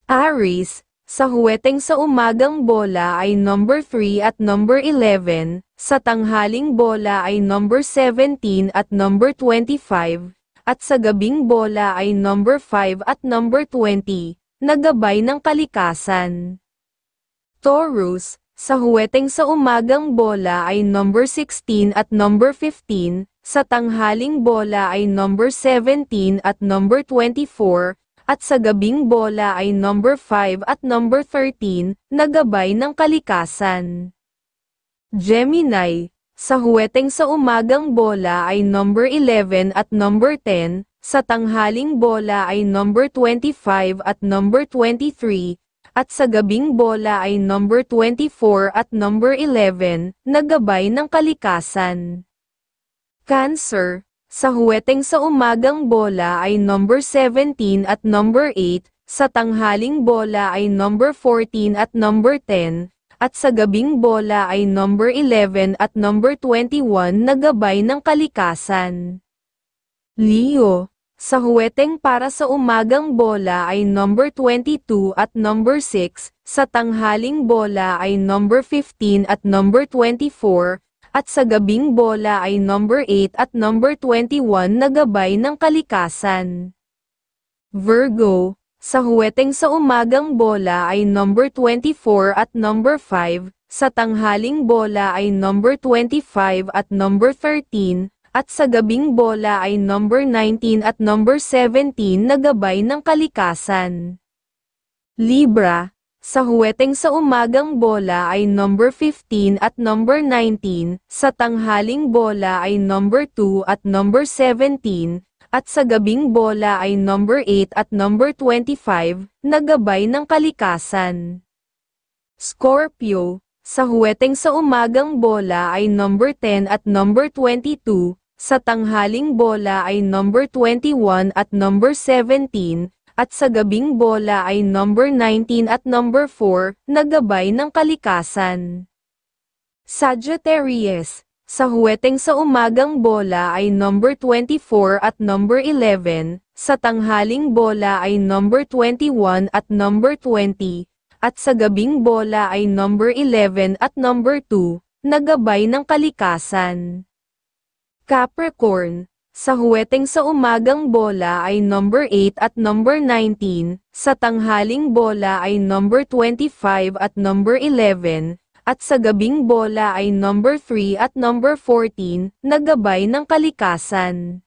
Aries, sa huweteng sa umagang bola ay number 3 at number 11, sa tanghaling bola ay number 17 at number 25, at sa gabing bola ay number 5 at number 20, na gabay ng kalikasan. Taurus, sa huweteng sa umagang bola ay number 16 at number 15, sa tanghaling bola ay number 17 at number 24, at sa gabing bola ay number 5 at number 13, na gabay ng kalikasan. Gemini, sa huweteng sa umagang bola ay number 11 at number 10, sa tanghaling bola ay number 25 at number 23, at sa gabing bola ay number 24 at number 11, na gabay ng kalikasan. Cancer, sa huweteng sa umagang bola ay number 17 at number 8, sa tanghaling bola ay number 14 at number 10, at sa gabing bola ay number 11 at number 21 na gabay ng kalikasan. Leo, sa huweteng para sa umagang bola ay number 22 at number 6, sa tanghaling bola ay number 15 at number 24, at sa gabing bola ay number 8 at number 21 na gabay ng kalikasan. Virgo, sa huweteng sa umagang bola ay number 24 at number 5, sa tanghaling bola ay number 25 at number 13, at sa gabing bola ay number 19 at number 17 na gabay ng kalikasan. Libra, sa huweteng sa umagang bola ay number 15 at number 19, sa tanghaling bola ay number 2 at number 17, at sa gabing bola ay number 8 at number 25, na gabay ng kalikasan. Scorpio, sa huweteng sa umagang bola ay number 10 at number 22, sa tanghaling bola ay number 21 at number 17, at sa gabing bola ay number 19 at number 4, na gabay ng kalikasan. Sagittarius, sa huweteng sa umagang bola ay number 24 at number 11, sa tanghaling bola ay number 21 at number 20, at sa gabing bola ay number 11 at number 2, na gabay ng kalikasan. Capricorn, sa huweteng sa umagang bola ay number 8 at number 19, sa tanghaling bola ay number 25 at number 11, at sa gabing bola ay number 3 at number 14, na gabay ng kalikasan.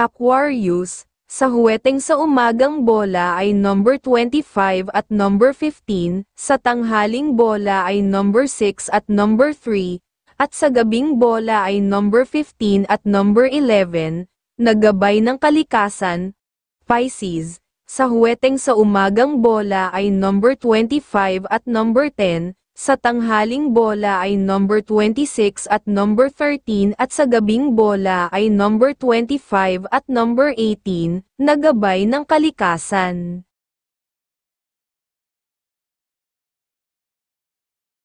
Aquarius, sa huweteng sa umagang bola ay number 25 at number 15, sa tanghaling bola ay number 6 at number 3, at sa gabing bola ay number 15 at number 11, na gabay ng kalikasan. Pisces, sa huweteng sa umagang bola ay number 25 at number 10, sa tanghaling bola ay number 26 at number 13 at sa gabing bola ay number 25 at number 18, na gabay ng kalikasan.